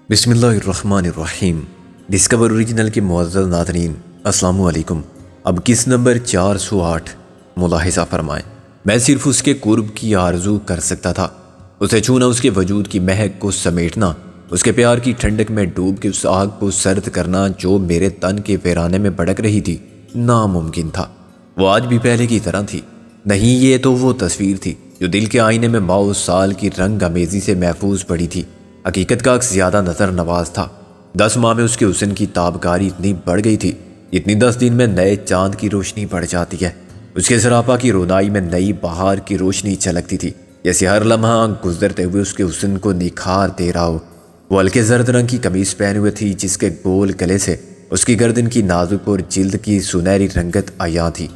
بسم اللہ الرحمن الرحیم۔ ڈسکور اوریجنل کے معزز ناظرین السلام علیکم۔ اب کس نمبر 408 ملاحظہ فرمائیں۔ میں صرف اس کے قرب کی آرزو کر سکتا تھا، اسے چھونا، اس کے وجود کی مہک کو سمیٹنا، اس کے پیار کی ٹھنڈک میں ڈوب کے اس آگ کو سرد کرنا جو میرے تن کے ویرانے میں بھڑک رہی تھی، ناممکن تھا۔ وہ آج بھی پہلے کی طرح تھی نہیں، یہ تو وہ تصویر تھی جو دل کے آئینے میں ماؤ سال کی رنگ امیزی سے محفوظ پڑی تھی۔ حقیقت کا عکس زیادہ نظر نواز تھا۔ 10 ماہ میں اس کے حسن کی تابکاری اتنی بڑھ گئی تھی اتنی 10 دن میں نئے چاند کی روشنی پڑ جاتی ہے۔ اس کے سراپا کی رونائی میں نئی بہار کی روشنی چھلکتی تھی، جیسے ہر لمحہ گزرتے ہوئے اس کے حسن کو نکھار دے رہا ہو۔ وہ ہلکے زرد رنگ کی قمیص پہنے ہوئے تھی جس کے گول گلے سے اس کی گردن کی نازک اور جلد کی سنہری رنگت عیاں تھی۔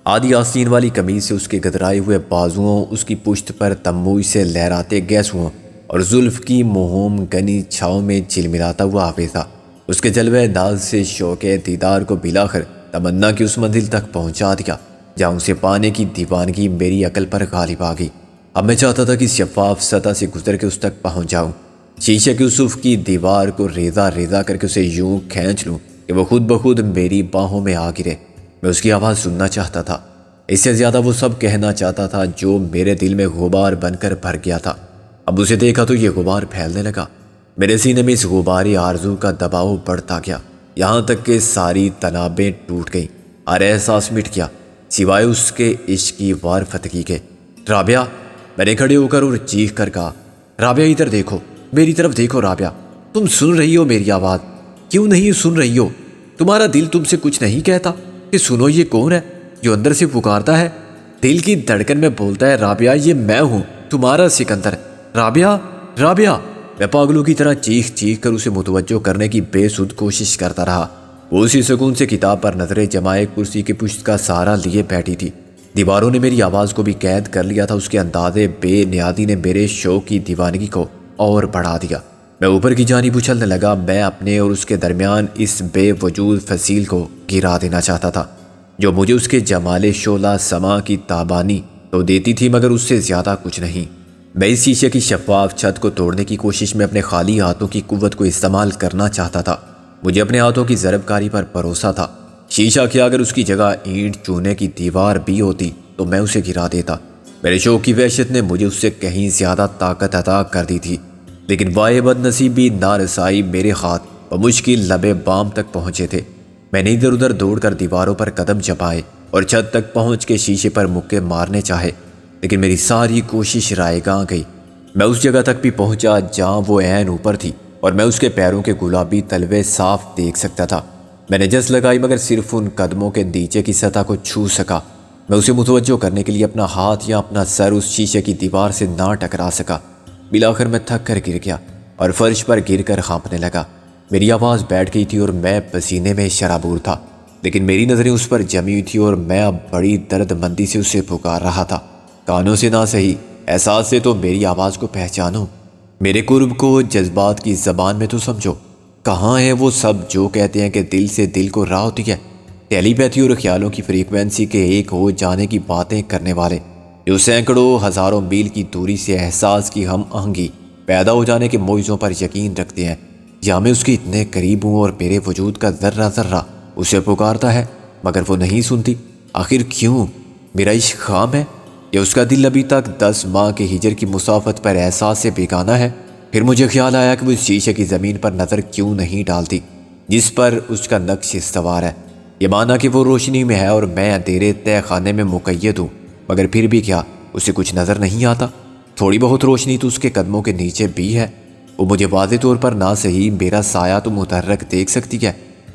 آدھی آستین والی قمیص سے اس کے گدرائے ہوئے بازوؤں، اس کی پشت پر تموج سے لہراتے گیسوؤں اور زلف کی مہوم گنی چھاؤں میں چلملاتا ہوا آوے تھا۔ اس کے جلوے ناز سے شوق دیدار کو بلاخر تمنا کی اس منزل تک پہنچا دیا جہاں اسے پانے کی دیوانگی میری عقل پر غالب آ گئی۔ اب میں چاہتا تھا کہ شفاف سطح سے گزر کے اس تک پہنچ جاؤں، شیشے کی اصوف کی دیوار کو ریزہ ریزہ کر کے اسے یوں کھینچ لوں کہ وہ خود بخود میری باہوں میں آ گرے۔ میں اس کی آواز سننا چاہتا تھا، اس سے زیادہ وہ سب کہنا چاہتا تھا جو میرے دل میں غبار بن کر بھر گیا تھا۔ اب اسے دیکھا تو یہ غبار پھیلنے لگا، میرے سینے میں اس غباری آرزو کا دباؤ بڑھتا گیا، یہاں تک کہ ساری تنابیں ٹوٹ گئیں، ہر احساس مٹ گیا سوائے اس کے عشق کی وار فتگی کے۔ رابعہ! میں نے کھڑے ہو کر اور چیخ کر کہا، رابعہ ادھر دیکھو، میری طرف دیکھو رابعہ، تم سن رہی ہو میری آواز؟ کیوں نہیں سن رہی ہو؟ تمہارا دل تم سے کچھ نہیں کہتا کہ سنو یہ کون ہے جو اندر سے پکارتا ہے؟ دل کی دھڑکن میں بولتا ہے رابعہ یہ میں ہوں، تمہارا سکندر۔ رابعہ! رابعہ! میں پاگلوں کی طرح چیخ چیخ کر اسے متوجہ کرنے کی بے سود کوشش کرتا رہا۔ وہ اسی سکون سے کتاب پر نظریں جمائے کرسی کی پشت کا سہارا لیے بیٹھی تھی۔ دیواروں نے میری آواز کو بھی قید کر لیا تھا، اس کے اندازے بے نیادی نے میرے شوق کی دیوانگی کو اور بڑھا دیا۔ میں اوپر کی جانب اچھلنے لگا، میں اپنے اور اس کے درمیان اس بے وجود فصیل کو گرا دینا چاہتا تھا جو مجھے اس کے جمال شعلہ سما کی تابانی تو دیتی تھی مگر اس سے زیادہ کچھ نہیں۔ میں اس شیشے کی شفاف چھت کو توڑنے کی کوشش میں اپنے خالی ہاتھوں کی قوت کو استعمال کرنا چاہتا تھا۔ مجھے اپنے ہاتھوں کی ضرب کاری پر بھروسہ تھا، شیشہ کیا اگر اس کی جگہ اینٹ چونے کی دیوار بھی ہوتی تو میں اسے گرا دیتا۔ میرے شوق کی وحشت نے مجھے اس سے کہیں زیادہ طاقت عطا کر دی تھی، لیکن وائے بد نصیبی نارسائی میرے ہاتھ بمشکل لبے بام تک پہنچے تھے۔ میں نے ادھر ادھر دوڑ کر دیواروں پر قدم چپائے اور چھت تک پہنچ کے شیشے پر مکے مارنے چاہے، لیکن میری ساری کوشش رائے گاں گئی۔ میں اس جگہ تک بھی پہنچا جہاں وہ عین اوپر تھی اور میں اس کے پیروں کے گلابی تلوے صاف دیکھ سکتا تھا۔ میں نے جس لگائی مگر صرف ان قدموں کے نیچے کی سطح کو چھو سکا۔ میں اسے متوجہ کرنے کے لیے اپنا ہاتھ یا اپنا سر اس شیشے کی دیوار سے نہ ٹکرا سکا۔ بلاخر میں تھک کر گر گیا اور فرش پر گر کر کانپنے لگا۔ میری آواز بیٹھ گئی تھی اور میں پسینے میں شرابور تھا، لیکن میری نظریں اس پر جمی ہوئی تھی اور میں اب بڑی درد مندی سے اسے پکار رہا تھا۔ کانوں سے نہ صحیح، احساس سے تو میری آواز کو پہچانو، میرے قرب کو جذبات کی زبان میں تو سمجھو۔ کہاں ہے وہ سب جو کہتے ہیں کہ دل سے دل کو راہ ہوتی ہے، ٹیلی پیتھی اور خیالوں کی فریکوینسی کے ایک ہو جانے کی باتیں کرنے والے، جو سینکڑوں ہزاروں میل کی دوری سے احساس کی ہم آہنگی پیدا ہو جانے کے موئزوں پر یقین رکھتے ہیں، یا میں اس کے اتنے قریب ہوں اور میرے وجود کا ذرہ ذرہ اسے پکارتا ہے مگر وہ نہیں سنتی۔ آخر کیوں؟ میرا عشق خام ہے یا اس کا دل ابھی تک 10 ماہ کے ہجر کی مسافت پر احساس سے بیگانہ ہے؟ پھر مجھے خیال آیا کہ وہ اس شیشے کی زمین پر نظر کیوں نہیں ڈالتی جس پر اس کا نقش استوار ہے۔ یہ مانا کہ وہ روشنی میں ہے اور میں اندھیرے تہ خانے میں مقید ہوں، مگر پھر بھی کیا اسے کچھ نظر نہیں آتا؟ تھوڑی بہت روشنی تو اس کے قدموں کے نیچے بھی ہے، وہ مجھے واضح طور پر نہ صحیح میرا سایہ تو متحرک دیکھ سکتی ہے۔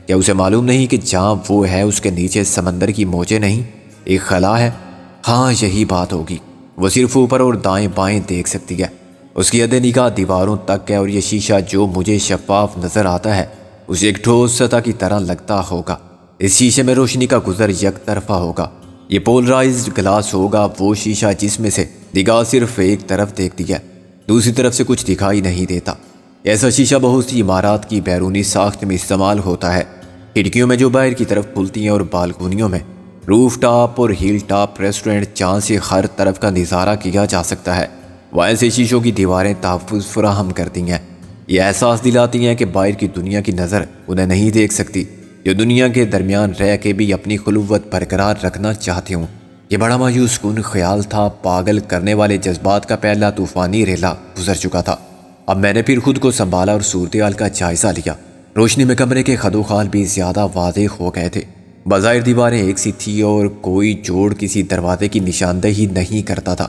کیا اسے معلوم نہیں کہ جہاں وہ ہے اس کے نیچے سمندر کی موجیں نہیں، ایک خلا ہے؟ ہاں یہی بات ہوگی، وہ صرف اوپر اور دائیں بائیں دیکھ سکتی ہے، اس کی حد نگاہ دیواروں تک ہے اور یہ شیشہ جو مجھے شفاف نظر آتا ہے اسے ایک ٹھوس سطح کی طرح لگتا ہوگا۔ اس شیشے میں روشنی کا گزر یک طرفہ ہوگا، یہ پولرائزڈ گلاس ہوگا، وہ شیشہ جس میں سے نگاہ صرف ایک طرف دیکھتی ہے، دوسری طرف سے کچھ دکھائی نہیں دیتا۔ ایسا شیشہ بہت سی عمارات کی بیرونی ساخت میں استعمال ہوتا ہے، کھڑکیوں میں جو باہر کی طرف کھلتی ہیں اور بالکونیوں میں، روف ٹاپ اور ہل ٹاپ ریسٹورنٹ جہاں سے ہر طرف کا نظارہ کیا جا سکتا ہے، وہاں سے شیشوں کی دیواریں تحفظ فراہم کرتی ہیں۔ یہ احساس دلاتی ہیں کہ باہر کی دنیا کی نظر انہیں نہیں دیکھ سکتی، جو دنیا کے درمیان رہ کے بھی اپنی خلوت برقرار رکھنا چاہتی ہوں۔ یہ بڑا مایوس کن خیال تھا۔ پاگل کرنے والے جذبات کا پہلا طوفانی ریلا گزر چکا تھا۔ اب میں نے پھر خود کو سنبھالا اور صورتحال کا جائزہ لیا۔ روشنی میں کمرے کے خد و خال بھی زیادہ واضح ہو گئے تھے۔ بظاہر دیواریں ایک سی تھی اور کوئی جوڑ کسی دروازے کی نشاندہی نہیں کرتا تھا،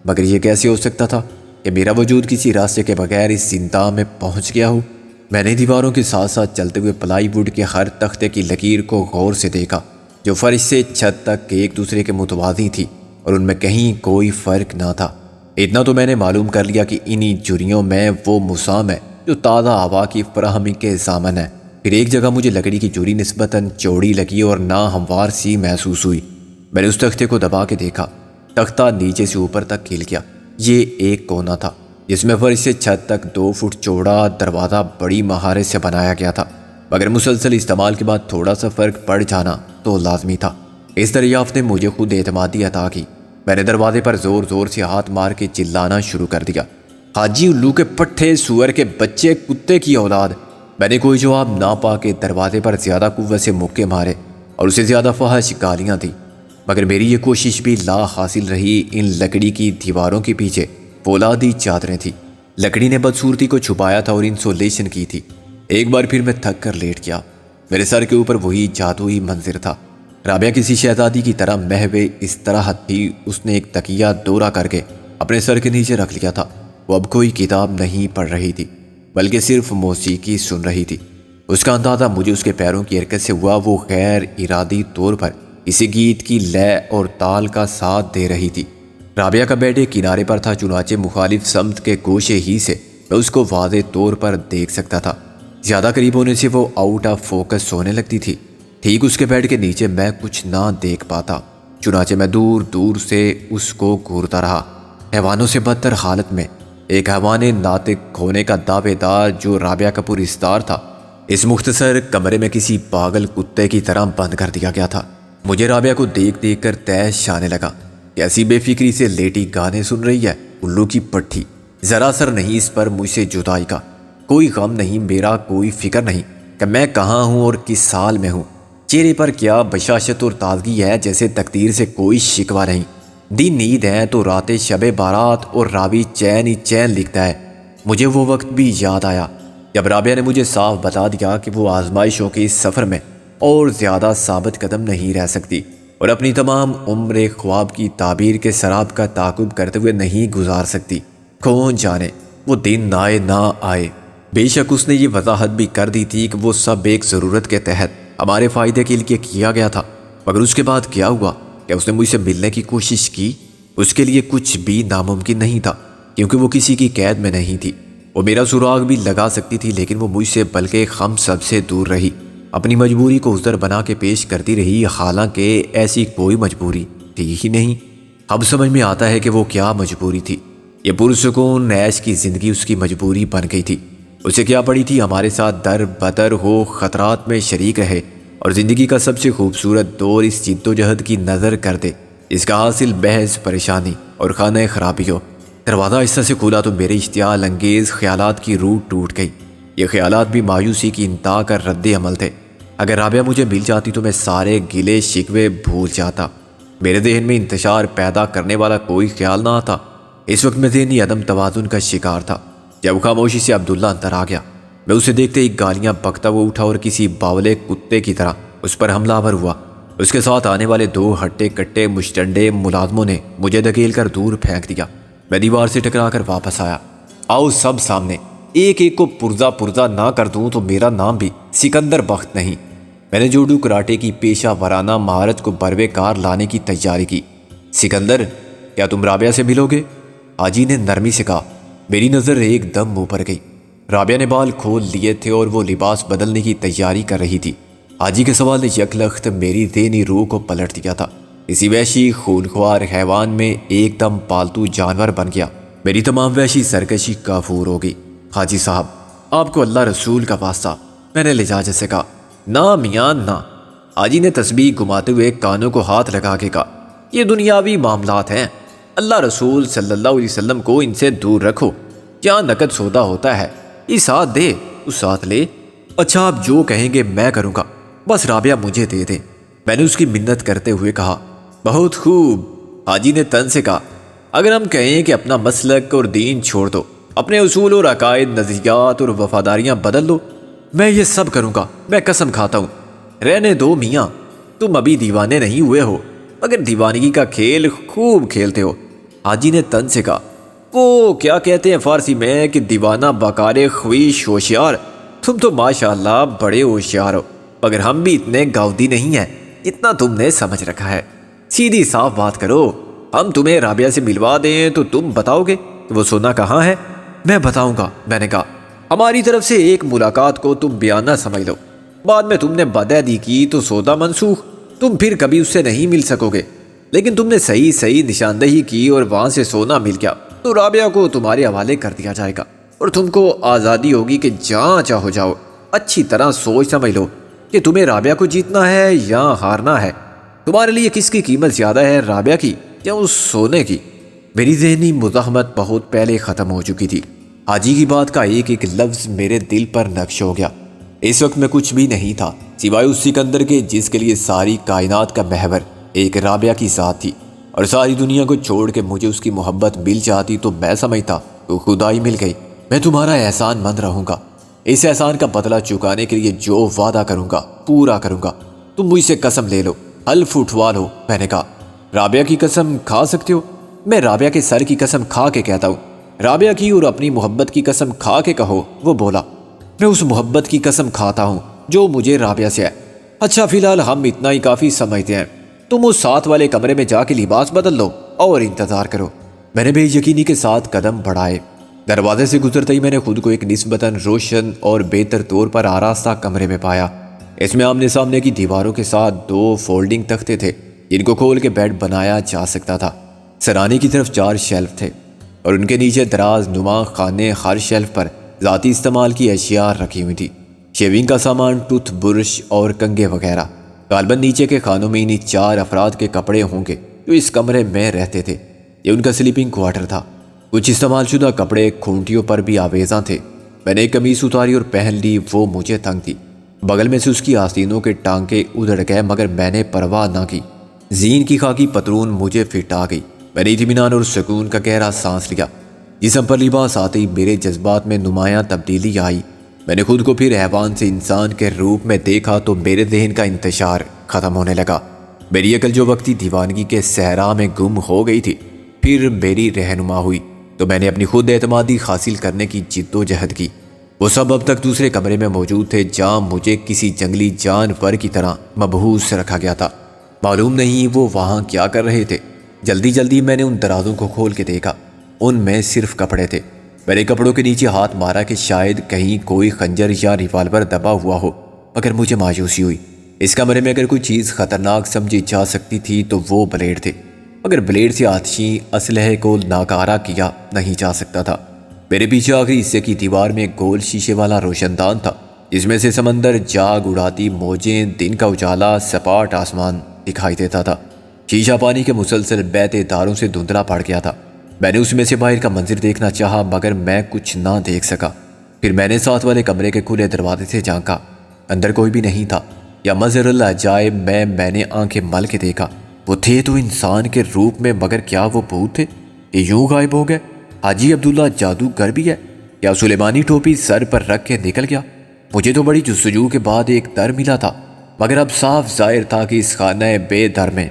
مگر یہ کیسے ہو سکتا تھا کہ میرا وجود کسی راستے کے بغیر اس زندہ میں پہنچ گیا ہو؟ میں نے دیواروں کے ساتھ ساتھ چلتے ہوئے پلائی ووڈ کے ہر تختے کی لکیر کو غور سے دیکھا، جو فرش سے چھت تک ایک دوسرے کے متوازی تھی اور ان میں کہیں کوئی فرق نہ تھا۔ اتنا تو میں نے معلوم کر لیا کہ انہی جھریوں میں وہ مسام ہے جو تازہ ہوا کی فراہمی کے ضامن ہے۔ پھر ایک جگہ مجھے لکڑی کی جھری نسبتاً چوڑی لگی اور ناہموار سی محسوس ہوئی۔ میں نے اس تختے کو دبا کے دیکھا، تختہ نیچے سے اوپر تک کھل گیا۔ یہ ایک کونا تھا جس میں فرش سے چھت تک 2 فٹ چوڑا دروازہ بڑی مہارت سے بنایا گیا تھا، مگر مسلسل استعمال کے بعد تھوڑا سا فرق پڑ جانا تو لازمی تھا۔ اس دریافت نے مجھے خود اعتمادی عطا کی۔ میں نے دروازے پر زور زور سے ہاتھ مار کے چلانا شروع کر دیا، حاجی الو کے پٹھے، سور کے بچے، کتے کی اولاد! میں نے کوئی جواب نہ پا کے دروازے پر زیادہ قوت سے مکے مارے اور اسے زیادہ فحش گالیاں دی، مگر میری یہ کوشش بھی لا حاصل رہی۔ ان لکڑی کی دیواروں کے پیچھے فولادی چادریں تھیں۔ لکڑی نے بدصورتی کو چھپایا تھا اور انسولیشن کی تھی۔ ایک بار پھر میں تھک کر لیٹ گیا۔ میرے سر کے اوپر وہی جادوئی منظر تھا۔ رابعہ کسی شہزادی کی طرح محو استراحت تھی۔ اس نے ایک تکیہ دورہ کر کے اپنے سر کے نیچے رکھ لیا تھا۔ وہ اب کوئی کتاب نہیں پڑھ رہی تھی بلکہ صرف موسیقی سن رہی تھی۔ اس کا اندازہ مجھے اس کے پیروں کی حرکت سے ہوا۔ وہ غیر ارادی طور پر کسی گیت کی لے اور تال کا ساتھ دے رہی تھی۔ رابعہ کا بیڈ ایک کنارے پر تھا، چنانچہ مخالف سمت کے گوشے ہی سے میں اس کو واضح طور پر دیکھ سکتا تھا۔ زیادہ قریب ہونے سے وہ آؤٹ آف فوکس سونے لگتی تھی۔ ٹھیک اس کے بیڈ کے نیچے میں کچھ نہ دیکھ پاتا، چنانچہ میں دور دور سے اس کو گھورتا رہا۔ حیوانوں سے بدتر حالت میں ایک حیوان ناطق ہونے کا دعوے دار جو رابعہ کا پرستار تھا، اس مختصر کمرے میں کسی پاگل کتے کی طرح بند کر دیا گیا تھا۔ مجھے رابعہ کو دیکھ دیکھ کر تیش آنے لگا۔ کیسی بے فکری سے لیٹی گانے سن رہی ہے، الو کی پٹھی! ذرا اثر نہیں اس پر مجھ سے جدائی کا، کوئی غم نہیں، میرا کوئی فکر نہیں کہ میں کہاں ہوں اور کس سال میں ہوں۔ چہرے پر کیا بشاشت اور تازگی ہے، جیسے تقدیر سے کوئی شکوہ نہیں۔ دن نیند ہے تو راتیں شب بارات اور راوی چین ہی چین لکھتا ہے۔ مجھے وہ وقت بھی یاد آیا جب رابعہ نے مجھے صاف بتا دیا کہ وہ آزمائشوں کے اس سفر میں اور زیادہ ثابت قدم نہیں رہ سکتی اور اپنی تمام عمر خواب کی تعبیر کے سراب کا تعاقب کرتے ہوئے نہیں گزار سکتی۔ کون جانے وہ دن آئے نہ آئے۔ بے شک اس نے یہ وضاحت بھی کر دی تھی کہ وہ سب ایک ضرورت کے تحت ہمارے فائدے کے لیے کیا گیا تھا، مگر اس کے بعد کیا ہوا کہ اس نے مجھ سے ملنے کی کوشش کی؟ اس کے لیے کچھ بھی ناممکن نہیں تھا، کیونکہ وہ کسی کی قید میں نہیں تھی۔ وہ میرا سراغ بھی لگا سکتی تھی، لیکن وہ مجھ سے بلکہ ہم سب سے دور رہی، اپنی مجبوری کو عذر بنا کے پیش کرتی رہی، حالانکہ ایسی کوئی مجبوری تھی ہی نہیں۔ اب سمجھ میں آتا ہے کہ وہ کیا مجبوری تھی۔ یہ پرسکون عیش کی زندگی اس کی مجبوری بن گئی تھی۔ اسے کیا پڑی تھی ہمارے ساتھ در بدر ہو، خطرات میں شریک رہے اور زندگی کا سب سے خوبصورت دور اس جد و جہد کی نظر کر دے، اس کا حاصل بحث، پریشانی اور خانہ خرابی ہو۔ دروازہ آہستہ سے کھولا تو میرے اشتعال انگیز خیالات کی روح ٹوٹ گئی۔ یہ خیالات بھی مایوسی کی انتہا کا رد عمل تھے۔ اگر رابعہ مجھے مل جاتی تو میں سارے گلے شکوے بھول جاتا۔ میرے ذہن میں انتشار پیدا کرنے والا کوئی خیال نہ آتا۔ اس وقت میں ذہنی عدم توازن کا شکار تھا۔ جب خاموشی سے عبداللہ اندر آ گیا، میں اسے دیکھتے ہی گالیاں بکتا ہوا اٹھا اور کسی باولے کتے کی طرح اس پر حملہ آور ہوا۔ اس کے ساتھ آنے والے 2 ہٹے کٹے مشٹنڈے ملازموں نے مجھے دھکیل کر دور پھینک دیا۔ میں دیوار سے ٹکرا کر واپس آیا۔ آؤ سب سامنے، ایک ایک کو پرزا پرزا نہ کر دوں تو میرا نام بھی سکندر بخت نہیں۔ میں نے جوڈو کراٹے کی پیشہ ورانہ مہارت کو بروے کار لانے کی تیاری کی۔ سکندر، کیا تم رابعہ سے ملو گے؟ حاجی نے نرمی سے کہا۔ میری نظر ایک دم منہ پر گئی۔ رابعہ نے بال کھول لیے تھے اور وہ لباس بدلنے کی تیاری کر رہی تھی۔ حاجی کے سوال نے یک لخت میری ذہنی روح کو پلٹ دیا تھا۔ اسی وحشی خونخوار حیوان میں ایک دم پالتو جانور بن گیا۔ میری تمام وحشی سرکشی کافور ہو گئی۔ حاجی صاحب، آپ کو اللہ رسول کا واسطہ، میں نے لجاجت سے کہا۔ نہ میاں نہ، حاجی نے تسبیح گھماتے ہوئے کانوں کو ہاتھ لگا کے کہا۔ یہ دنیاوی معاملات ہیں، اللہ رسول صلی اللہ علیہ وسلم کو ان سے دور رکھو۔ جہاں نقد سودا ہوتا ہے یہ ساتھ دے، تو ساتھ لے۔ اچھا آپ جو کہیں گے میں کروں گا، بس رابعہ مجھے دے دیں، میں نے اس کی منت کرتے ہوئے کہا۔ بہت خوب، حاجی نے تن سے کہا۔ اگر ہم کہیں کہ اپنا مسلک اور دین چھوڑ دو، اپنے اصول اور عقائد، نظریات اور وفاداریاں بدل دو، میں یہ سب کروں گا، میں قسم کھاتا ہوں۔ رہنے دو میاں، تم ابھی دیوانے نہیں ہوئے ہو، مگر دیوانگی کا کھیل خوب کھیلتے ہو، حاجی نے تن سے کہا۔ وہ کیا کہتے ہیں فارسی میں کہ دیوانہ بکار خویش ہوشیار، تم تو ماشاءاللہ بڑے ہوشیار ہو، مگر ہم بھی اتنے گاؤدی نہیں ہیں اتنا تم نے سمجھ رکھا ہے۔ سیدھی صاف بات کرو، ہم تمہیں رابعہ سے ملوا دیں تو تم بتاؤ گے کہ وہ سونا کہاں ہے؟ میں بتاؤں گا، میں نے کہا۔ ہماری طرف سے ایک ملاقات کو تم بیانہ سمجھ لو، بعد میں تم نے بدعہدی کی تو سودا منسوخ، تم پھر کبھی اس سے نہیں مل سکو گے، لیکن تم نے صحیح نشاندہی کی اور وہاں سے سونا مل گیا تو رابعہ کو تمہارے حوالے کر دیا جائے گا اور تم کو آزادی ہوگی کہ جہاں چاہو جاؤ۔ اچھی طرح سوچ سمجھ لو کہ تمہیں رابعہ کو جیتنا ہے یا ہارنا ہے، تمہارے لیے کس کی قیمت زیادہ ہے، رابعہ کی یا اس سونے کی؟ میری ذہنی مزاحمت بہت پہلے ختم ہو چکی تھی، حاجی کی بات کا ایک ایک لفظ میرے دل پر نقش ہو گیا۔ اس وقت میں کچھ بھی نہیں تھا سوائے اس سکندر کے جس کے لیے ساری کائنات کا محور ایک رابعہ کی ذات تھی، اور ساری دنیا کو چھوڑ کے مجھے اس کی محبت مل جاتی تو میں سمجھتا تو خدا ہی مل گئی۔ میں تمہارا احسان مند رہوں گا، اس احسان کا بدلہ چکانے کے لیے جو وعدہ کروں گا پورا کروں گا، تم مجھ سے قسم لے لو، حلف اٹھوا لو۔ میں نے کہا، رابعہ کی قسم کھا سکتے ہو؟ میں رابعہ کے سر کی قسم کھا کے کہتا ہوں، رابعہ کی اور اپنی محبت کی قسم کھا کے کہو۔ وہ بولا، میں اس محبت کی قسم کھاتا ہوں جو مجھے رابعہ سے ہے۔ اچھا فی الحال ہم اتنا ہی کافی سمجھتے ہیں، تم اس ساتھ والے کمرے میں جا کے لباس بدل لو اور انتظار کرو۔ میں نے بے یقینی کے ساتھ قدم بڑھائے، دروازے سے گزرتے ہی میں نے خود کو ایک نسبتاً روشن اور بہتر طور پر آراستہ کمرے میں پایا۔ اس میں آمنے سامنے کی دیواروں کے ساتھ 2 فولڈنگ تختے تھے جن کو کھول کے بیڈ بنایا جا سکتا تھا۔ سرانے کی طرف 4 شیلف تھے اور ان کے نیچے دراز نما خانے، ہر شیلف پر ذاتی استعمال کی اشیاء رکھی ہوئی تھی، شیونگ کا سامان، ٹوتھ برش اور کنگھے وغیرہ۔ غالباً نیچے کے خانوں میں انہی 4 افراد کے کپڑے ہوں گے جو اس کمرے میں رہتے تھے، یہ ان کا سلیپنگ کوارٹر تھا۔ کچھ استعمال شدہ کپڑے کھونٹیوں پر بھی آویزاں تھے۔ میں نے ایک قمیص اتاری اور پہن لی، وہ مجھے تنگ تھی، بغل میں سے اس کی آستینوں کے ٹانکے ادھڑ گئے مگر میں نے پرواہ نہ کی۔ زین کی خاکی پتلون مجھے فٹ آ گئی، میں نے اطمینان اور سکون کا گہرا سانس لیا۔ جسم پر لباس آتے ہی میرے جذبات میں نمایاں تبدیلی آئی، میں نے خود کو پھر حیوان سے انسان کے روپ میں دیکھا تو میرے ذہن کا انتشار ختم ہونے لگا۔ میری عقل جو وقتی دیوانگی کے صحرا میں گم ہو گئی تھی پھر میری رہنما ہوئی تو میں نے اپنی خود اعتمادی حاصل کرنے کی جد و جہد کی۔ وہ سب اب تک دوسرے کمرے میں موجود تھے جہاں مجھے کسی جنگلی جانور کی طرح مبہوس رکھا گیا تھا۔ معلوم نہیں وہ وہاں کیا کر رہے تھے۔ جلدی میں نے ان درازوں کو کھول کے دیکھا، ان میں صرف کپڑے تھے۔ میں نے کپڑوں کے نیچے ہاتھ مارا کہ شاید کہیں کوئی خنجر یا ریوالور دبا ہوا ہو، مگر مجھے مایوسی ہوئی۔ اس کمرے میں اگر کوئی چیز خطرناک سمجھی جا سکتی تھی تو وہ بلیڈ تھے، مگر بلیڈ سے آتشی اسلحے کو ناکارہ کیا نہیں جا سکتا تھا۔ میرے پیچھے آخری حصے کی دیوار میں ایک گول شیشے والا روشن دان تھا جس میں سے سمندر، جاگ اڑاتی موجیں، دن کا اجالا، سپاٹ آسمان دکھائی دیتا تھا۔ شیشہ پانی کے مسلسل بہتے دھاروں سے دھندلا پڑ گیا تھا۔ میں نے اس میں سے باہر کا منظر دیکھنا چاہا مگر میں کچھ نہ دیکھ سکا۔ پھر میں نے ساتھ والے کمرے کے کھلے دروازے سے جھانکا، اندر کوئی بھی نہیں تھا۔ یا مظہر العجائب میں نے آنکھیں مل کے دیکھا، وہ تھے تو انسان کے روپ میں، مگر کیا وہ بھوت تھے؟ یہ یوں غائب ہو گئے؟ حاجی عبداللہ جادوگر بھی ہے؟ کیا سلیمانی ٹوپی سر پر رکھ کے نکل گیا؟ مجھے تو بڑی جستجو کے بعد ایک در ملا تھا، مگر اب صاف ظاہر تھا کہ اس خانہ بے در میں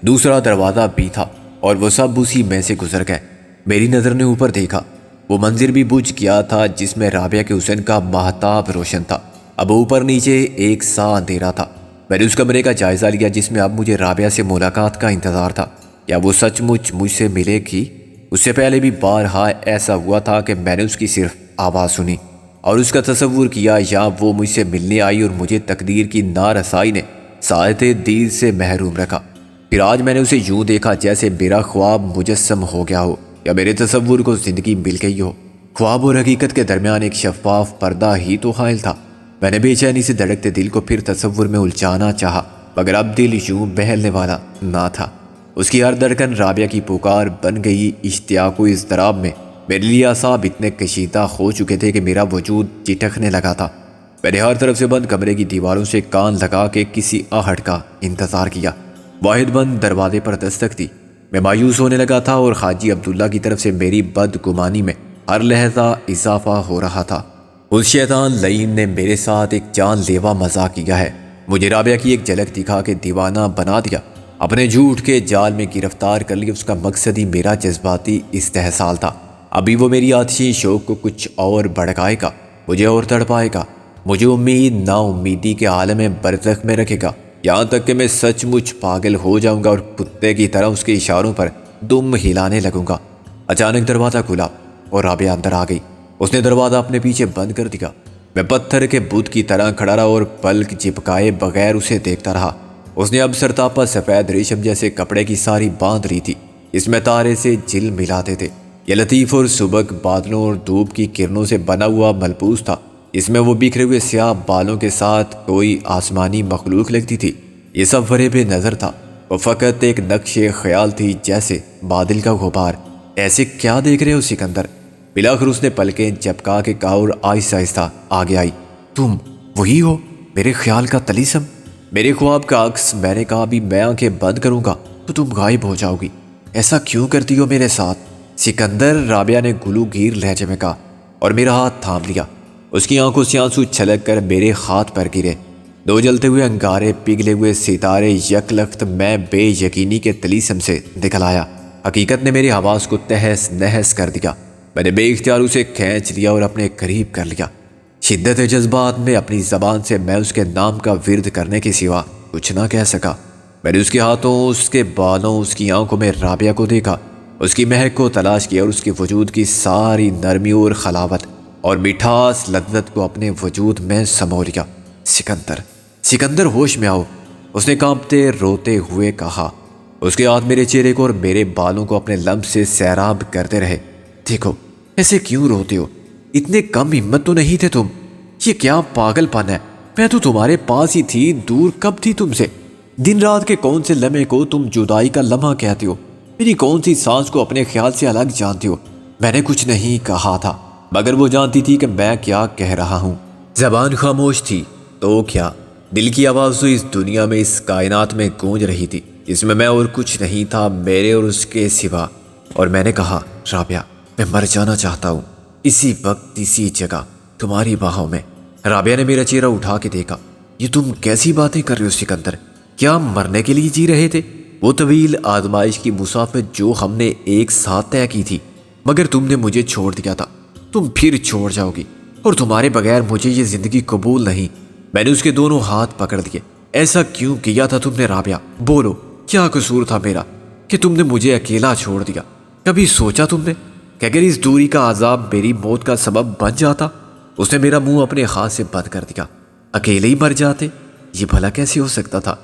دوسرا دروازہ بھی تھا اور وہ سب اسی میں سے گزر گئے۔ میری نظر نے اوپر دیکھا، وہ منظر بھی بجھ گیا تھا جس میں رابعہ کے حسن کا مہتاب روشن تھا۔ اب اوپر نیچے ایک سا اندھیرا تھا۔ میں نے اس کمرے کا جائزہ لیا جس میں اب مجھے رابعہ سے ملاقات کا انتظار تھا۔ کیا وہ سچ مچ مجھ سے ملے گی؟ اس سے پہلے بھی بارہا ایسا ہوا تھا کہ میں نے اس کی صرف آواز سنی اور اس کا تصور کیا، یا وہ مجھ سے ملنے آئی اور مجھے تقدیر کی نارسائی نے ساعت دید سے محروم رکھا۔ پھر آج میں نے اسے یوں دیکھا جیسے میرا خواب مجسم ہو گیا ہو یا میرے تصور کو زندگی مل گئی ہو۔ خواب اور حقیقت کے درمیان ایک شفاف پردہ ہی تو حائل تھا۔ میں نے بے چینی سے دھڑکتے دل کو پھر تصور میں الجھانا چاہا، مگر اب دل یوں بہلنے والا نہ تھا۔ اس کی ہر دھڑکن رابعہ کی پکار بن گئی، اشتیاق و اضطراب میں میرے لیے اعصاب اتنے کشیدہ ہو چکے تھے کہ میرا وجود چٹکنے لگا تھا۔ میں نے ہر طرف سے بند کمرے کی دیواروں سے کان لگا کے کسی آہٹ کا انتظار کیا۔ واحد بند دروازے پر دستک دی۔ میں مایوس ہونے لگا تھا اور حاجی عبداللہ کی طرف سے میری بدگمانی میں ہر لحظہ اضافہ ہو رہا تھا۔ اس شیطان لعین نے میرے ساتھ ایک جان لیوا مذاق کیا ہے، مجھے رابعہ کی ایک جھلک دکھا کے دیوانہ بنا دیا، اپنے جھوٹ کے جال میں گرفتار کر لیا۔ اس کا مقصد ہی میرا جذباتی استحصال تھا۔ ابھی وہ میری آتشی شوق کو کچھ اور بھڑکائے گا، مجھے اور تڑپائے گا، مجھے امید نا امیدی کے عالم برزخ میں رکھے گا، یہاں تک کہ میں سچ مچ پاگل ہو جاؤں گا اور کتے کی طرح اس کے اشاروں پر دم ہلانے لگوں گا۔ اچانک دروازہ کھلا اور رابعہ اندر آ گئی۔ اس نے دروازہ اپنے پیچھے بند کر دیا۔ میں پتھر کے بت کی طرح کھڑا رہا اور پلک جھپکائے بغیر اسے دیکھتا رہا۔ اس نے اب سرتاپا سفید ریشم جیسے کپڑے کی ساری باندھ لی تھی، اس میں تارے سے جل ملاتے تھے۔ یہ لطیف اور سبک بادلوں اور دھوپ کی کرنوں سے بنا ہوا ملبوس تھا۔ اس میں وہ بکھرے ہوئے سیاہ بالوں کے ساتھ کوئی آسمانی مخلوق لگتی تھی۔ یہ سب فریب نظر تھا، وہ فقط ایک نقش خیال تھی، جیسے بادل کا غبار۔ ایسے کیا دیکھ رہے ہو سکندر؟ بلاخر اس نے پلکیں جھپکا کے کہا اور آہستہ آہستہ آگے آئی۔ تم وہی ہو، میرے خیال کا طلیسم، میرے خواب کا عکس۔ میں نے کہا بھی میں آنکھیں بند کروں گا تو تم غائب ہو جاؤ گی، ایسا کیوں کرتی ہو میرے ساتھ سکندر؟ رابعہ نے گلو گیر لہجے میں کہا اور میرا ہاتھ تھام لیا۔ اس کی آنکھوں سے آنسو چھلک کر میرے ہاتھ پر گرے، دو جلتے ہوئے انگارے، پگھلے ہوئے ستارے یک لخت میں بے یقینی کے طلیسم سے نکل آیا۔ حقیقت نے میرے حواس کو تہس نہس کر دیا۔ میں نے بے اختیار اسے کھینچ لیا اور اپنے قریب کر لیا۔ شدت جذبات میں اپنی زبان سے میں اس کے نام کا ورد کرنے کے سوا کچھ نہ کہہ سکا۔ میں نے اس کے ہاتھوں، اس کے بالوں، اس کی آنکھوں میں رابعہ کو دیکھا، اس کی مہک کو تلاش کیا اور اس کے وجود کی ساری نرمی اور خلاوت اور مٹھاس لذت کو اپنے وجود میں سمو لیا۔ سکندر، سکندر ہوش میں آؤ، اس نے کانپتے روتے ہوئے کہا۔ اس کے ہاتھ میرے چہرے کو اور میرے بالوں کو اپنے لمس سے سیراب کرتے رہے۔ دیکھو ایسے کیوں روتے ہو؟ اتنے کم ہمت تو نہیں تھے تم، یہ کیا پاگل پن ہے؟ میں تو تمہارے پاس ہی تھی، دور کب تھی تم سے؟ دن رات کے کون سے لمحے کو تم جدائی کا لمحہ کہتے ہو؟ میری کون سی سانس کو اپنے خیال سے الگ جانتے ہو؟ میں نے کچھ نہیں کہا تھا، مگر وہ جانتی تھی کہ میں کیا کہہ رہا ہوں۔ زبان خاموش تھی تو کیا، دل کی آواز تو اس دنیا میں، اس کائنات میں گونج رہی تھی، اس میں اور کچھ نہیں تھا میرے اور اس کے سوا۔ اور میں نے کہا، رابعہ میں مر جانا چاہتا ہوں، اسی وقت اسی جگہ تمہاری باہوں میں۔ رابعہ نے میرا چہرہ اٹھا کے دیکھا۔ یہ تم کیسی باتیں کر رہے ہو سکندر؟ کیا مرنے کے لیے جی رہے تھے؟ وہ طویل آزمائش کی مسافت جو ہم نے ایک ساتھ طے کی تھی، مگر تم نے مجھے چھوڑ دیا تھا، تم پھر چھوڑ جاؤ گی، اور تمہارے بغیر مجھے یہ زندگی قبول نہیں۔ میں نے اس کے دونوں ہاتھ پکڑ دیے۔ ایسا کیوں کیا تھا تم نے رابعہ؟ بولو، کیا قصور تھا میرا کہ تم نے مجھے اکیلا چھوڑ دیا؟ کبھی سوچا تم نے کہ اگر اس دوری کا عذاب میری موت کا سبب بن جاتا؟ اس نے میرا منہ اپنے ہاتھ سے بند کر دیا۔ اکیلے ہی مر جاتے؟ یہ بھلا کیسے ہو سکتا تھا؟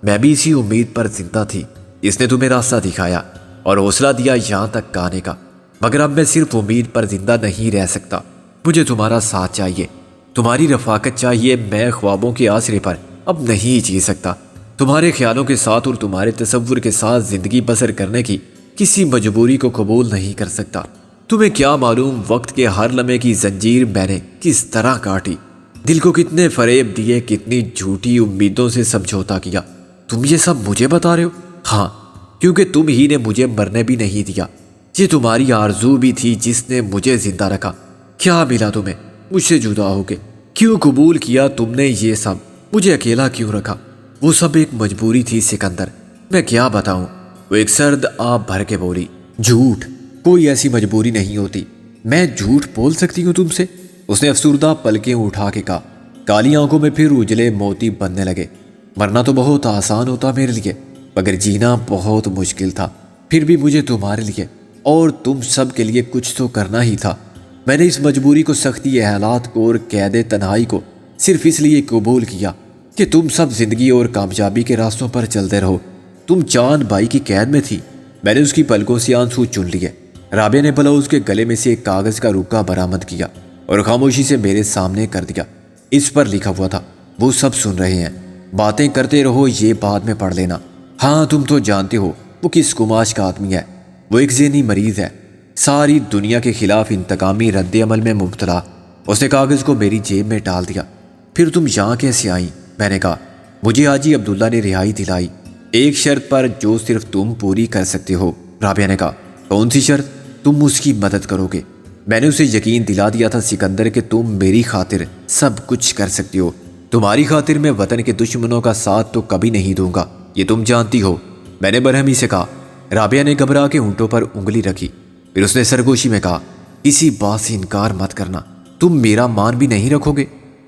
میں بھی اسی امید پر زندہ تھی، اس نے تمہیں راستہ دکھایا اور حوصلہ دیا یہاں تک آنے کا، مگر اب میں صرف امید پر زندہ نہیں رہ سکتا۔ مجھے تمہارا ساتھ چاہیے، تمہاری رفاقت چاہیے۔ میں خوابوں کے آسرے پر اب نہیں جی سکتا، تمہارے خیالوں کے ساتھ اور تمہارے تصور کے ساتھ زندگی بسر کرنے کی کسی مجبوری کو قبول نہیں کر سکتا۔ تمہیں کیا معلوم وقت کے ہر لمحے کی زنجیر میں نے کس طرح کاٹی، دل کو کتنے فریب دیے، کتنی جھوٹی امیدوں سے سمجھوتا کیا۔ تم یہ سب مجھے بتا رہے ہو؟ ہاں، کیونکہ تم ہی نے مجھے مرنے بھی نہیں دیا۔ یہ تمہاری آرزو بھی تھی جس نے مجھے زندہ رکھا۔ کیا ملا تمہیں مجھ سے جدا ہو کے؟ کیوں قبول کیا تم نے یہ سب؟ مجھے اکیلا کیوں رکھا؟ وہ سب ایک مجبوری تھی سکندر، میں کیا بتاؤں؟ وہ ایک سرد آب بھر کے بولی۔ جھوٹ، کوئی ایسی مجبوری نہیں ہوتی، میں جھوٹ بول سکتی ہوں تم سے؟ اس نے افسردہ پلکیں اٹھا کے کہا۔ کالی آنکھوں میں پھر اجلے موتی بننے لگے۔ مرنا تو بہت آسان ہوتا میرے لیے، مگر جینا بہت مشکل تھا، پھر بھی مجھے تمہارے لیے اور تم سب کے لیے کچھ تو کرنا ہی تھا۔ میں نے اس مجبوری کو، سختی حالات کو اور قید تنہائی کو صرف اس لیے قبول کیا کہ تم سب زندگی اور کامیابی کے راستوں پر چلتے رہو۔ تم چاند بھائی کی قید میں تھی۔ میں نے اس کی پلکوں سے آنسو چن لیے۔ رابعہ نے بلاؤز کے گلے میں سے ایک کاغذ کا رکا برآمد کیا اور خاموشی سے میرے سامنے کر دیا۔ اس پر لکھا ہوا تھا، وہ سب سن رہے ہیں، باتیں کرتے رہو، یہ بعد میں پڑھ لینا۔ ہاں تم تو جانتے ہو وہ کس کماش کا آدمی ہے، وہ ایک ذہنی مریض ہے، ساری دنیا کے خلاف انتقامی رد عمل میں مبتلا۔ اس نے کاغذ کو میری جیب میں ڈال دیا۔ پھر تم یہاں کیسے آئیں؟ میں نے کہا۔ مجھے حاجی عبداللہ نے رہائی دلائی، ایک شرط پر جو صرف تم پوری کر سکتے ہو۔ رابعہ نے کہا۔ کون سی شرط؟ تم اس کی مدد کرو گے۔ میں نے اسے یقین دلا دیا تھا سکندر کہ تم میری خاطر سب کچھ کر سکتی ہو۔ تمہاری خاطر میں وطن کے دشمنوں کا ساتھ تو کبھی نہیں دوں گا، یہ تم جانتی ہو، میں نے برہمی سے کہا۔ رابعہ نے گھبرا کے ہونٹوں پر انگلی رکھی، پھر اس نے سرگوشی میں کہا، کسی بات سے انکار مت کرنا، تم میرا مان بھی نہیں رکھو گے؟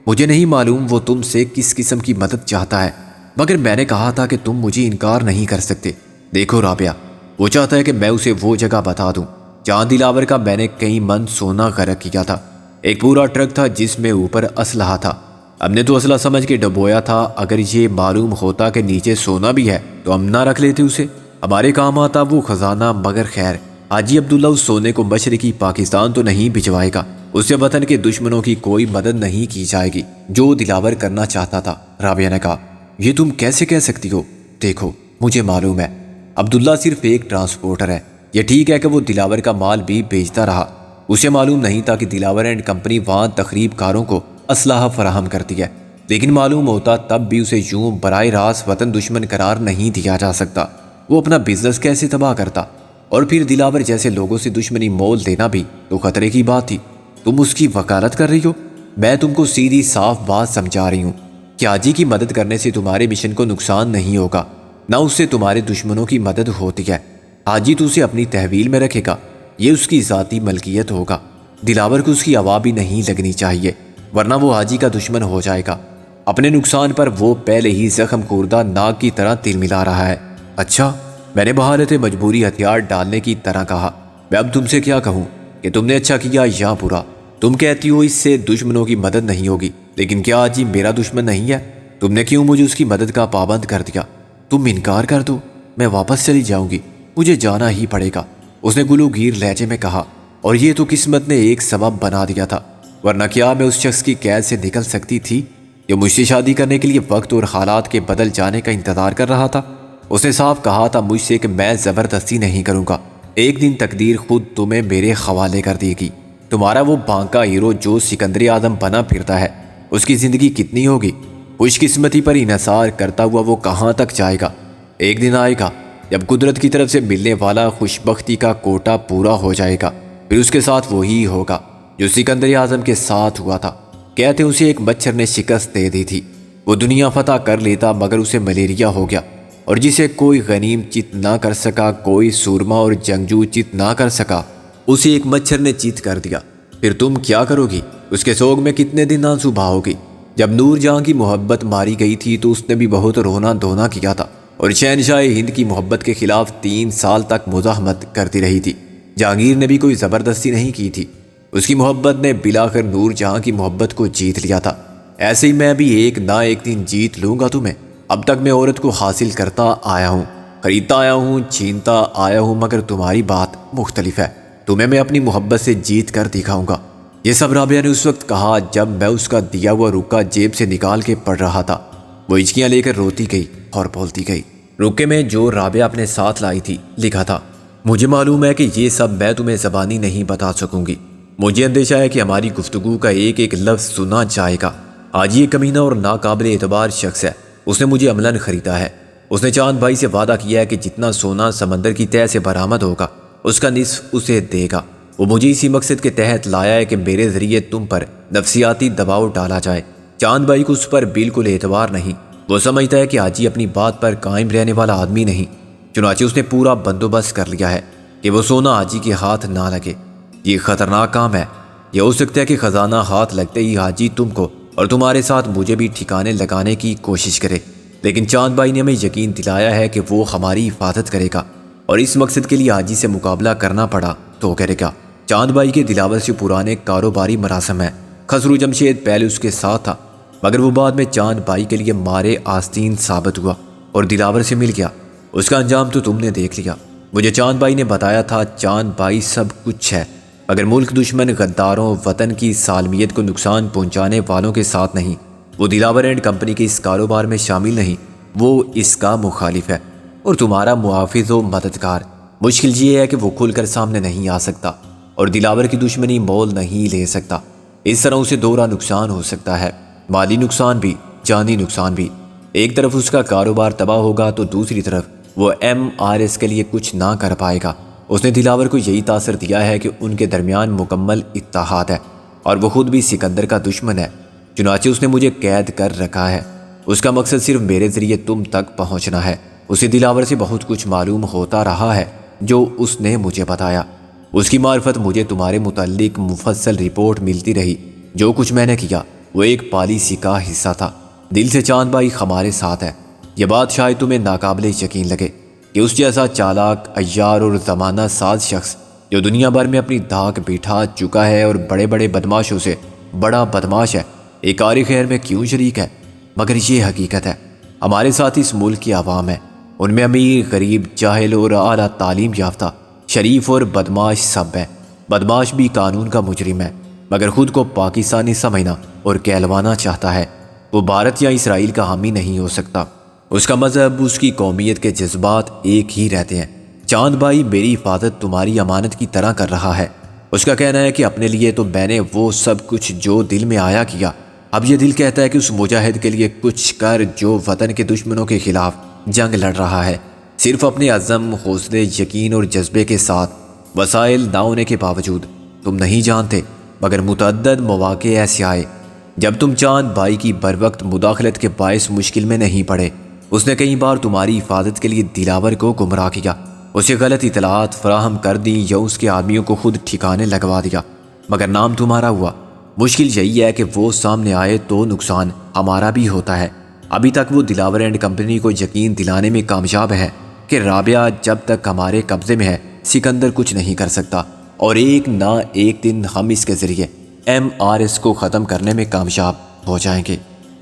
مجھے نہیں معلوم وہ تم سے کس قسم کی مدد چاہتا ہے، مگر میں نے کہا تھا کہ تم مجھے انکار نہیں کر سکتے۔ دیکھو رابعہ، وہ چاہتا ہے کہ میں اسے وہ جگہ بتا دوں جہاں دلاور کا میں نے کئی من سونا غرق کیا تھا۔ ایک پورا ٹرک تھا جس میں اوپر اسلحہ تھا۔ ہم نے تو اسلحہ سمجھ کے ڈبویا تھا، اگر یہ معلوم ہوتا کہ نیچے سونا بھی ہے تو ہم نہ رکھ لیتے اسے، ہمارے کام آتا وہ خزانہ۔ مگر خیر، حاجی عبداللہ اس سونے کو مشرقی پاکستان تو نہیں بھجوائے گا، اس سے وطن کے دشمنوں کی کوئی مدد نہیں کی جائے گی جو دلاور کرنا چاہتا تھا۔ رابعہ نے کہا، یہ تم کیسے کہہ سکتی ہو؟ دیکھو، مجھے معلوم ہے عبداللہ صرف ایک ٹرانسپورٹر ہے۔ یہ ٹھیک ہے کہ وہ دلاور کا مال بھی بیچتا رہا، اسے معلوم نہیں تھا کہ دلاور اینڈ کمپنی وہاں تخریب کاروں کو اسلحہ فراہم کرتی ہے، لیکن معلوم ہوتا تب بھی اسے یوں براہ راست وطن دشمن قرار نہیں دیا جا سکتا۔ وہ اپنا بزنس کیسے تباہ کرتا؟ اور پھر دلاور جیسے لوگوں سے دشمنی مول دینا بھی تو خطرے کی بات تھی۔ تم اس کی وکالت کر رہی ہو؟ میں تم کو سیدھی صاف بات سمجھا رہی ہوں کہ حاجی کی مدد کرنے سے تمہارے مشن کو نقصان نہیں ہوگا، نہ اس سے تمہارے دشمنوں کی مدد ہوتی ہے۔ حاجی تو اسے اپنی تحویل میں رکھے گا، یہ اس کی ذاتی ملکیت ہوگا۔ دلاور کو اس کی ہوا بھی نہیں لگنی چاہیے، ورنہ وہ حاجی کا دشمن ہو جائے گا۔ اپنے نقصان پر وہ پہلے ہی زخم خوردہ ناگ کی طرح تل ملا رہا ہے۔ اچھا، میں نے بحالت مجبوری ہتھیار ڈالنے کی طرح کہا، میں اب تم سے کیا کہوں کہ تم نے اچھا کیا یا برا؟ تم کہتی ہو اس سے دشمنوں کی مدد نہیں ہوگی، لیکن کیا حاجی میرا دشمن نہیں ہے؟ تم نے کیوں مجھے اس کی مدد کا پابند کر دیا؟ تم انکار کر دو، میں واپس چلی جاؤں گی، مجھے جانا ہی پڑے گا، اس نے گلو گیر لہجے میں کہا۔ اور یہ تو قسمت نے ایک سبب بنا دیا تھا، ورنہ کیا میں اس شخص کی قید سے نکل سکتی تھی جو مجھ سے شادی کرنے کے لیے وقت اور حالات کے بدل جانے کا انتظار کر رہا تھا؟ اس نے صاف کہا تھا مجھ سے کہ میں زبردستی نہیں کروں گا، ایک دن تقدیر خود تمہیں میرے حوالے کر دے گی۔ تمہارا وہ بانکا ہیرو جو سکندر اعظم بنا پھرتا ہے، اس کی زندگی کتنی ہوگی؟ خوش قسمتی پر انحصار کرتا ہوا وہ کہاں تک جائے گا؟ ایک دن آئے گا جب قدرت کی طرف سے ملنے والا خوشبختی کا کوٹا پورا ہو جائے گا، پھر اس کے ساتھ وہی ہوگا جو سکندر اعظم کے ساتھ ہوا تھا۔ کہتے اسے ایک مچھر نے شکست دے دی تھی، وہ دنیا فتح کر لیتا مگر اسے ملیریا ہو گیا، اور جسے کوئی غنیم چت نہ کر سکا، کوئی سورما اور جنگجو چت نہ کر سکا، اسے ایک مچھر نے چت کر دیا۔ پھر تم کیا کرو گی؟ اس کے سوگ میں کتنے دن آنسو بہاؤ گی؟ جب نور جہاں کی محبت ماری گئی تھی تو اس نے بھی بہت رونا دھونا کیا تھا، اور شہنشاہ ہند کی محبت کے خلاف 3 سال تک مزاحمت کرتی رہی تھی۔ جہانگیر نے بھی کوئی زبردستی نہیں کی تھی، اس کی محبت نے بلاخر نور جہاں کی محبت کو جیت لیا تھا۔ ایسے ہی میں بھی ایک نہ ایک دن جیت لوں گا تمہیں۔ اب تک میں عورت کو حاصل کرتا آیا ہوں، خریدتا آیا ہوں، چھینتا آیا ہوں، مگر تمہاری بات مختلف ہے، تمہیں میں اپنی محبت سے جیت کر دکھاؤں گا۔ یہ سب رابعہ نے اس وقت کہا جب میں اس کا دیا ہوا رکا جیب سے نکال کے پڑھ رہا تھا۔ وہ ہچکیاں لے کر روتی گئی اور بولتی گئی۔ رکے میں جو رابعہ اپنے ساتھ لائی تھی لکھا تھا، مجھے معلوم ہے کہ یہ سب میں تمہیں زبانی نہیں بتا سکوں گی، مجھے اندیشہ ہے کہ ہماری گفتگو کا ایک ایک لفظ سنا جائے گا۔ آج یہ کمینہ اور ناقابل اعتبار شخص ہے، اس نے مجھے عملاً خریدا ہے۔ اس نے چاند بھائی سے وعدہ کیا ہے کہ جتنا سونا سمندر کی تہہ سے برآمد ہوگا اس کا نصف اسے دے گا۔ وہ مجھے اسی مقصد کے تحت لایا ہے کہ میرے ذریعے تم پر نفسیاتی دباؤ ڈالا جائے۔ چاند بھائی کو اس پر بالکل اعتبار نہیں، وہ سمجھتا ہے کہ حاجی اپنی بات پر قائم رہنے والا آدمی نہیں، چنانچہ اس نے پورا بندوبست کر لیا ہے کہ وہ سونا حاجی کے ہاتھ نہ لگے۔ یہ خطرناک کام ہے، یہ ہو سکتا ہے کہ خزانہ ہاتھ لگتے ہی حاجی تم کو اور تمہارے ساتھ مجھے بھی ٹھکانے لگانے کی کوشش کرے، لیکن چاند بھائی نے ہمیں یقین دلایا ہے کہ وہ ہماری حفاظت کرے گا، اور اس مقصد کے لیے حاجی سے مقابلہ کرنا پڑا تو کرے گا۔ چاند بھائی کے دلاور سے پرانے کاروباری مراسم ہیں، خسرو جمشید پہلے اس کے ساتھ تھا، مگر وہ بعد میں چاند بھائی کے لیے مارے آستین ثابت ہوا اور دلاور سے مل گیا۔ اس کا انجام تو تم نے دیکھ لیا۔ مجھے چاند بھائی نے بتایا تھا چاند بھائی سب کچھ ہے، مگر ملک دشمن غداروں، وطن کی سالمیت کو نقصان پہنچانے والوں کے ساتھ نہیں۔ وہ دلاور اینڈ کمپنی کے اس کاروبار میں شامل نہیں، وہ اس کا مخالف ہے اور تمہارا محافظ و مددگار۔ مشکل یہ ہے کہ وہ کھل کر سامنے نہیں آ سکتا اور دلاور کی دشمنی مول نہیں لے سکتا۔ اس طرح اسے دوہرا نقصان ہو سکتا ہے، مالی نقصان بھی، جانی نقصان بھی۔ ایک طرف اس کا کاروبار تباہ ہوگا تو دوسری طرف وہ MRS کے لیے کچھ نہ کر پائے گا۔ اس نے دلاور کو یہی تاثر دیا ہے کہ ان کے درمیان مکمل اتحاد ہے اور وہ خود بھی سکندر کا دشمن ہے، چنانچہ اس نے مجھے قید کر رکھا ہے۔ اس کا مقصد صرف میرے ذریعے تم تک پہنچنا ہے۔ اسے دلاور سے بہت کچھ معلوم ہوتا رہا ہے جو اس نے مجھے بتایا۔ اس کی معرفت مجھے تمہارے متعلق مفصل رپورٹ ملتی رہی۔ جو کچھ میں نے کیا وہ ایک پالیسی کا حصہ تھا۔ دل سے چاند بھائی ہمارے ساتھ ہے۔ یہ بات شاید تمہیں ناقابل یقین لگے کہ اس جیسا چالاک، عیار اور زمانہ ساز شخص جو دنیا بھر میں اپنی دھاک بٹھا چکا ہے اور بڑے بڑے بدماشوں سے بڑا بدماش ہے، ایک کار خیر میں کیوں شریک ہے؟ مگر یہ حقیقت ہے، ہمارے ساتھ اس ملک کی عوام ہے۔ ان میں امیر، غریب، جاہل اور اعلیٰ تعلیم یافتہ، شریف اور بدماش سب ہیں۔ بدماش بھی قانون کا مجرم ہے، مگر خود کو پاکستانی سمجھنا اور کہلوانا چاہتا ہے۔ وہ بھارت یا اسرائیل کا حامی نہیں ہو سکتا۔ اس کا مذہب، اس کی قومیت کے جذبات ایک ہی رہتے ہیں۔ چاند بھائی میری حفاظت تمہاری امانت کی طرح کر رہا ہے۔ اس کا کہنا ہے کہ اپنے لیے تو میں نے وہ سب کچھ جو دل میں آیا کیا، اب یہ دل کہتا ہے کہ اس مجاہد کے لیے کچھ کر جو وطن کے دشمنوں کے خلاف جنگ لڑ رہا ہے، صرف اپنے عزم، حوصلے، یقین اور جذبے کے ساتھ، وسائل نہ ہونے کے باوجود۔ تم نہیں جانتے مگر متعدد مواقع ایسے آئے جب تم چاند بھائی کی بروقت مداخلت کے باعث مشکل میں نہیں پڑے۔ اس نے کئی بار تمہاری حفاظت کے لیے دلاور کو گمراہ کیا، اسے غلط اطلاعات فراہم کر دی یا اس کے آدمیوں کو خود ٹھکانے لگوا دیا، مگر نام تمہارا ہوا۔ مشکل یہی ہے کہ وہ سامنے آئے تو نقصان ہمارا بھی ہوتا ہے۔ ابھی تک وہ دلاور اینڈ کمپنی کو یقین دلانے میں کامیاب ہے کہ رابعہ جب تک ہمارے قبضے میں ہے سکندر کچھ نہیں کر سکتا، اور ایک نہ ایک دن ہم اس کے ذریعے MRS کو ختم کرنے میں کامیاب ہو جائیں گے۔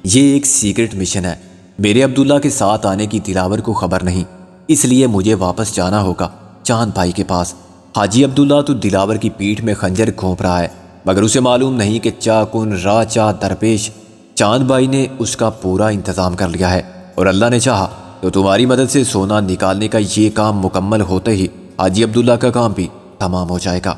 یہ ایک سیکرٹ مشن ہے۔ میرے عبداللہ کے ساتھ آنے کی دلاور کو خبر نہیں، اس لیے مجھے واپس جانا ہوگا چاند بھائی کے پاس۔ حاجی عبداللہ تو دلاور کی پیٹھ میں خنجر گھونپ رہا ہے، مگر اسے معلوم نہیں کہ چاکن راہ چاہ درپیش چاند بھائی نے اس کا پورا انتظام کر لیا ہے، اور اللہ نے چاہا تو تمہاری مدد سے سونا نکالنے کا یہ کام مکمل ہوتے ہی حاجی عبداللہ کا کام بھی تمام ہو جائے گا۔